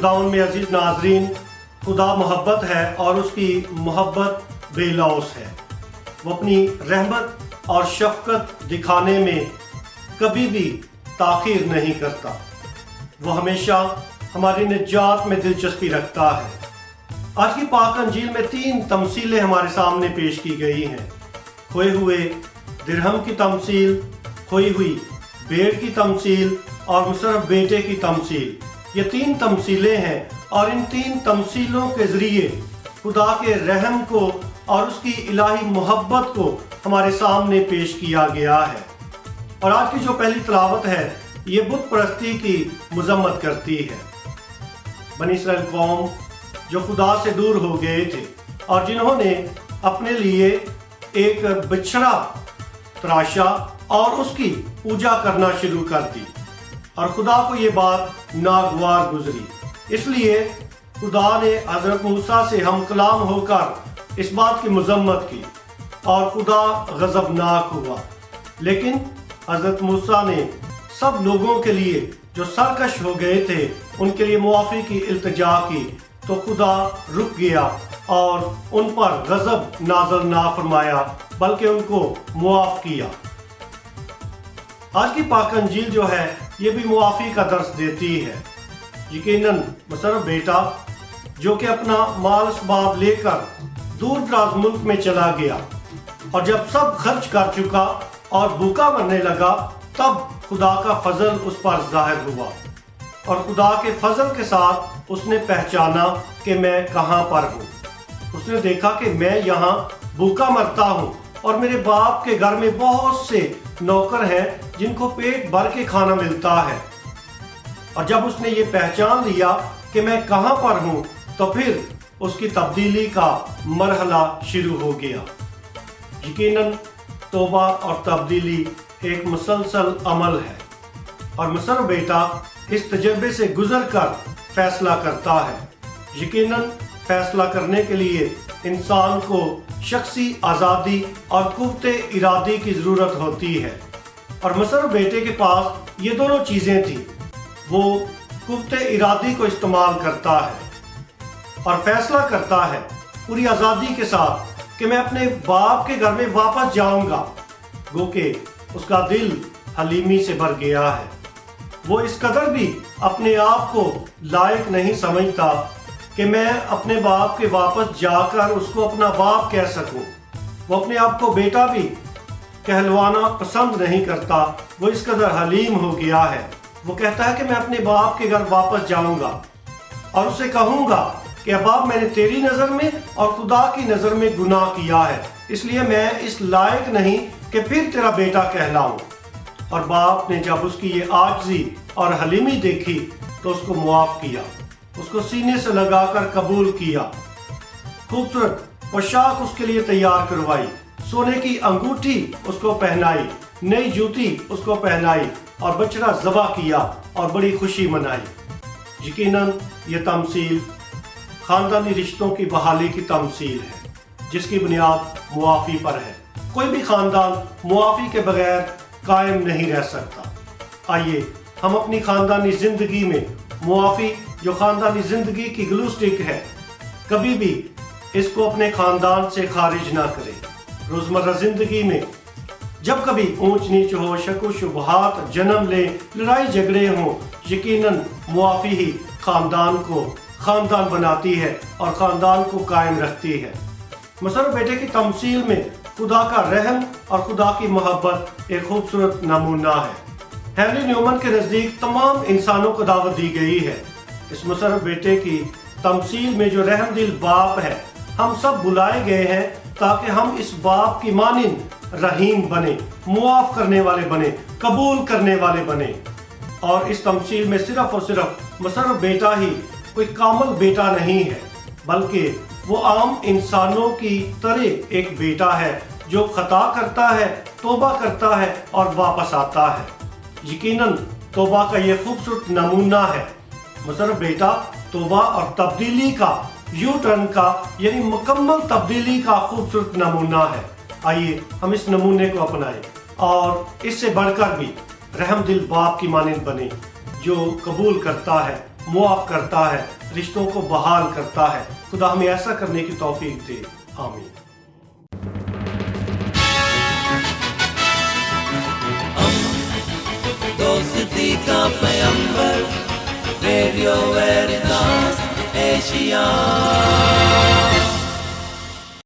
खुदावन में अजीज नाजरीन, खुदा मोहब्बत है और उसकी मोहब्बत बेलौस है। वो अपनी रहमत और शफकत दिखाने में कभी भी ताख़ीर नहीं करता। वो हमेशा हमारी निजात में दिलचस्पी रखता है। आज की पाक अंजील में 3 तमसीलें हमारे सामने पेश की गई हैं। खोए हुए दिरहम की तमसील, खोई हुई भेड़ की तमसील और मुसर्रफ बेटे की तमसील। ये 3 तमसीलें हैं और इन 3 तमसीलों के ज़रिए खुदा के रहम को और उसकी इलाही मोहब्बत को हमारे सामने पेश किया गया है। और आज की जो पहली तिलावत है ये बुत परस्ती की मजम्मत करती है। बनी इस्राएल कौम जो खुदा से दूर हो गए थे और जिन्होंने अपने लिए एक बछड़ा तराशा और उसकी पूजा करना शुरू कर दी और खुदा को ये बात नागवार गुजरी। इसलिए खुदा ने हज़रत मूसा से हम कलाम होकर इस बात की मजम्मत की और खुदा गज़बनाक हुआ। लेकिन हज़रत मूसा ने सब लोगों के लिए जो सरकश हो गए थे उनके लिए मुआफ़ी की इल्तिजा की तो खुदा रुक गया और उन पर गज़ब नाज़िल ना फरमाया बल्कि उनको मुआफ़ किया। आज की पाक अंजील जो है ये भी मुआफ़ी का दर्स देती है। यकीनन मुसर्रफ बेटा जो कि अपना माल असबाब लेकर दूर दराज मुल्क में चला गया और जब सब खर्च कर चुका और भूखा मरने लगा तब खुदा का फजल उस पर जाहिर हुआ और खुदा के फजल के साथ उसने पहचाना कि मैं कहाँ पर हूँ। उसने देखा कि मैं यहाँ भूखा मरता हूँ और मेरे बाप के घर में बहुत से नौकर हैं जिनको पेट भर के खाना मिलता है। और जब उसने ये पहचान लिया कि मैं कहाँ पर हूँ तो फिर उसकी तब्दीली का मरहला शुरू हो गया। यकीनन तौबा और तब्दीली एक मुसलसल अमल है और मुसर्रफ बेटा इस तजर्बे से गुजर कर फैसला करता है। यकीनन फैसला करने के लिए इंसान को शख्सी आज़ादी और कुव्वते इरादी की ज़रूरत होती है और मुसर्रफ बेटे के पास ये दोनों चीज़ें थी। वो कुव्वते इरादी को इस्तेमाल करता है और फैसला करता है पूरी आज़ादी के साथ कि मैं अपने बाप के घर में वापस जाऊंगा। गो के उसका दिल हलीमी से भर गया है। वो इस कदर भी अपने आप को लायक नहीं समझता कि मैं अपने बाप के वापस जाकर उसको अपना बाप कह सकूं। वो अपने आप को बेटा भी कहलवाना पसंद नहीं करता। वो इस कदर हलीम हो गया है। वो कहता है कि मैं अपने बाप के घर वापस जाऊंगा और उसे कहूंगा कि बाप मैंने तेरी नज़र में और खुदा की नज़र में गुनाह किया है, इसलिए मैं इस लायक नहीं कि फिर तेरा बेटा कहलाऊं। और बाप ने जब उसकी ये आजिज़ी और हलीमी देखी तो उसको मुआफ़ किया, उसको सीने से लगाकर कबूल किया, खूबसूरत पोशाक उसके लिए तैयार करवाई, सोने की अंगूठी उसको पहनाई, नई जूती उसको पहनाई और बछड़ा ज़बह किया और बड़ी खुशी मनाई। यकीनन ये तमसील खानदानी रिश्तों की बहाली की तमसील है जिसकी बुनियाद मुआफ़ी पर है। कोई भी खानदान मुआफ़ी के बगैर कायम नहीं रह सकता। आइए हम अपनी खानदानी ज़िंदगी में मुआफ़ी जो खानदानी ज़िंदगी की ग्लू स्टिक है कभी भी इसको अपने खानदान से खारिज ना करें। रोज़मर्रा ज़िंदगी में जब कभी ऊंच नीच हो, शक शुबहात जन्म ले, लड़ाई झगड़े हों, यकीनन मुआफ़ी ही खानदान को खानदान बनाती है और ख़ानदान को कायम रखती है। मुसर्रफ बेटे की तमसील में खुदा का रहम और खुदा की मोहब्बत एक खूबसूरत नमूना है। हेनरी न्यूमन के नज़दीक तमाम इंसानों को दावत दी गई है। इस मुसर्रफ बेटे की तमसील में जो रहमदिल बाप है हम सब बुलाए गए हैं ताकि हम इस बाप की मानिंद रहीम बने, मुआफ़ करने वाले बने, कबूल करने वाले बने। और इस तमसील में सिर्फ और सिर्फ मुसर्रफ बेटा ही कोई कामल बेटा नहीं है बल्कि वो आम इंसानों की तरह एक बेटा है जो खता करता है, तौबा करता है और वापस आता है। यकीनन तौबा का ये खूबसूरत नमूना है। मुसर्रफ बेटा तौबा और तब्दीली का, यू टर्न का यानी मुकम्मल तब्दीली का खूबसूरत नमूना है। आइए हम इस नमूने को अपनाएं और इससे बढ़कर भी रहमदिल बाप की मानिंद बने जो कबूल करता है معاف کرتا ہے، رشتوں کو بحال کرتا ہے۔ خدا ہمیں ایسا کرنے کی توفیق دے، آمین۔ دوستی کا پیمبر، ریڈیو ویریتاس ایشیا۔